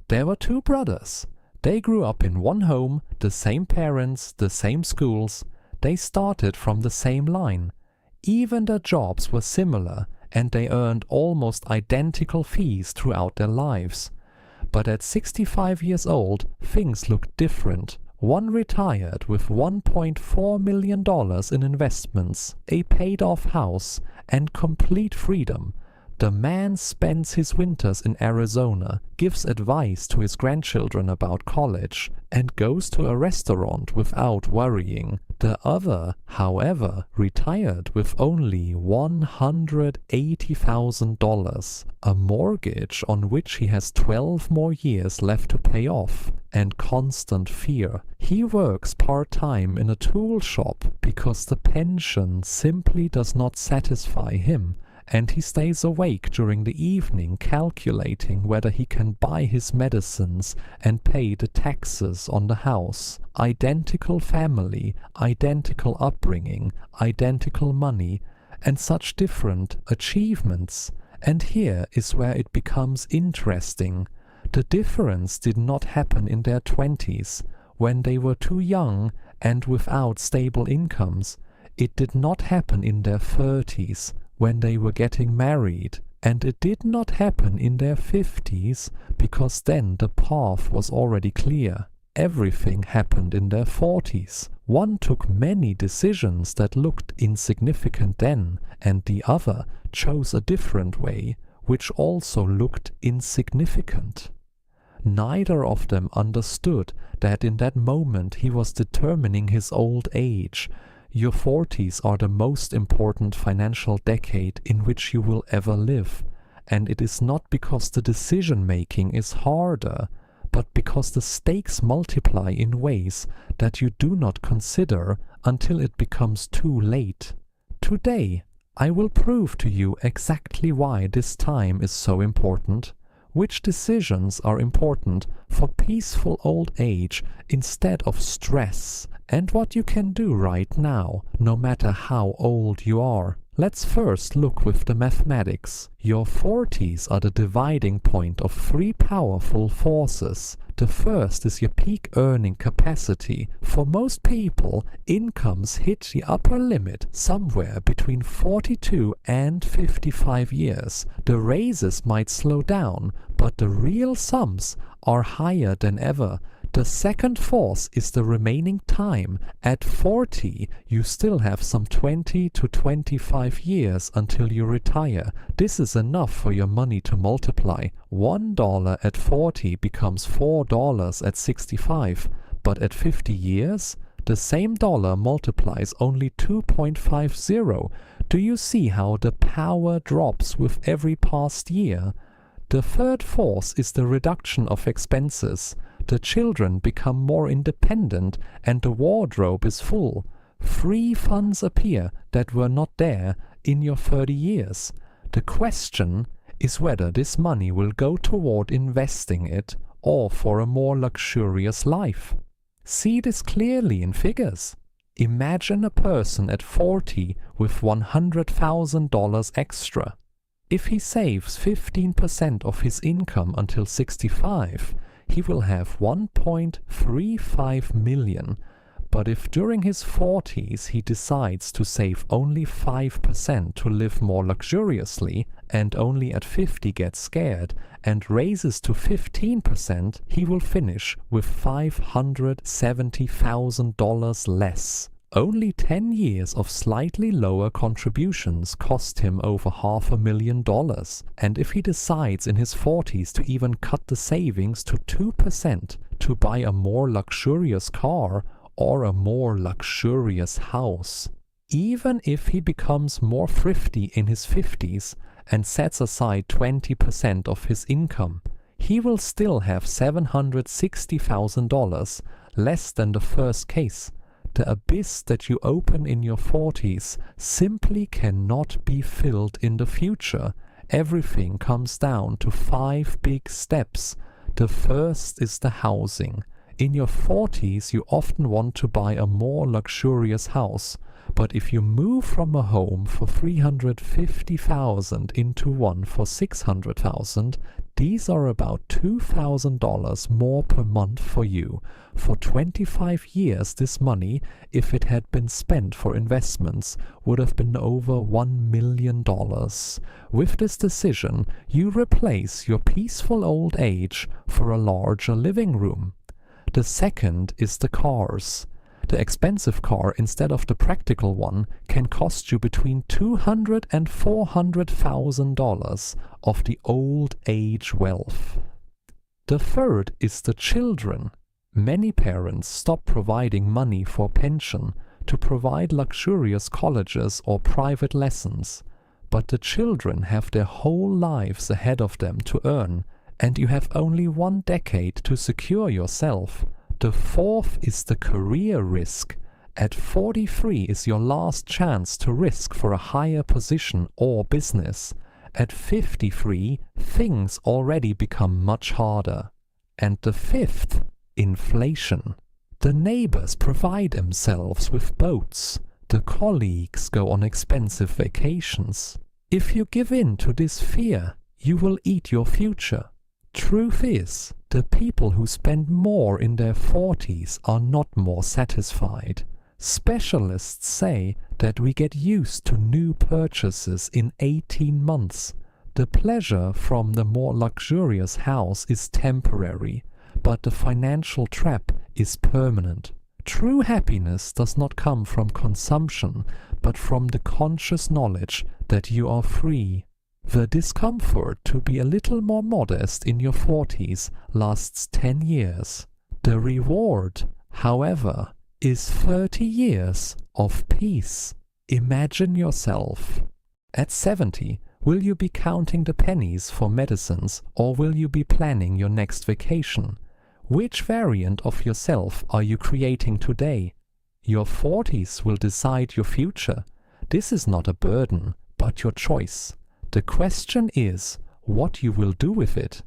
There were two brothers. They grew up in one home, the same parents, the same schools. They started from the same line. Even their jobs were similar, and they earned almost identical fees throughout their lives. But at 65 years old, things looked different. One retired with $1.4 million in investments, a paid-off house, and complete freedom. The man spends his winters in Arizona, gives advice to his grandchildren about college, and goes to a restaurant without worrying. The other, however, retired with only $180,000, a mortgage on which he has 12 more years left to pay off, and constant fear. He works part-time in a tool shop because the pension simply does not satisfy him, and he stays awake during the evening calculating whether he can buy his medicines and pay the taxes on the house. Identical family, identical upbringing, identical money, and such different achievements. And here is where it becomes interesting. The difference did not happen in their 20s, when they were too young and without stable incomes. It did not happen in their 30s, when they were getting married, and it did not happen in their 50s, because then the path was already clear. Everything happened in their 40s. One took many decisions that looked insignificant then, and the other chose a different way, which also looked insignificant. Neither of them understood that in that moment he was determining his old age. Your 40s are the most important financial decade in which you will ever live, and it is not because the decision-making is harder, but because the stakes multiply in ways that you do not consider until it becomes too late. Today, I will prove to you exactly why this time is so important, which decisions are important for peaceful old age instead of stress, and what you can do right now, no matter how old you are. Let's first look with the mathematics. Your 40s are the dividing point of three powerful forces. The first is your peak earning capacity. For most people, incomes hit the upper limit somewhere between 42 and 55 years. The raises might slow down, but the real sums are higher than ever. The second force is the remaining time. At 40, you still have some 20 to 25 years until you retire. This is enough for your money to multiply. $1 at 40 becomes $4 at 65, but at 50 years, the same dollar multiplies only 2.50. Do you see how the power drops with every past year? The third force is the reduction of expenses. The children become more independent and the wardrobe is full. Free funds appear that were not there in your 30 years. The question is whether this money will go toward investing it or for a more luxurious life. See this clearly in figures. Imagine a person at 40 with $100,000 extra. If he saves 15% of his income until 65, he will have 1.35 million. But if during his 40s he decides to save only 5% to live more luxuriously, and only at 50 gets scared and raises to 15%, he will finish with $570,000 less. Only 10 years of slightly lower contributions cost him over $500,000, and if he decides in his 40s to even cut the savings to 2% to buy a more luxurious car or a more luxurious house, even if he becomes more thrifty in his 50s and sets aside 20% of his income, he will still have $760,000, less than the first case. The abyss that you open in your 40s simply cannot be filled in the future. Everything comes down to 5 big steps. The first is the housing. In your 40s, you often want to buy a more luxurious house, but if you move from a home for $350,000 into one for $600,000, these are about $2,000 more per month for you. For 25 years, this money, if it had been spent for investments, would have been over $1 million. With this decision, you replace your peaceful old age for a larger living room. The second is the cars. The expensive car instead of the practical one can cost you between $200,000 and $400,000 of the old age wealth. The third is the children. Many parents stop providing money for pension to provide luxurious colleges or private lessons, but the children have their whole lives ahead of them to earn, and you have only 1 decade to secure yourself. The fourth is the career risk. At 43 is your last chance to risk for a higher position or business. At 53, things already become much harder. And the fifth, inflation. The neighbors provide themselves with boats. The colleagues go on expensive vacations. If you give in to this fear, you will eat your future. Truth is, the people who spend more in their 40s are not more satisfied. Specialists say that we get used to new purchases in 18 months. The pleasure from the more luxurious house is temporary, but the financial trap is permanent. True happiness does not come from consumption, but from the conscious knowledge that you are free. The discomfort to be a little more modest in your 40s lasts 10 years. The reward, however, is 30 years of peace. Imagine yourself. At 70, will you be counting the pennies for medicines, or will you be planning your next vacation? Which variant of yourself are you creating today? Your 40s will decide your future. This is not a burden, but your choice. The question is what you will do with it.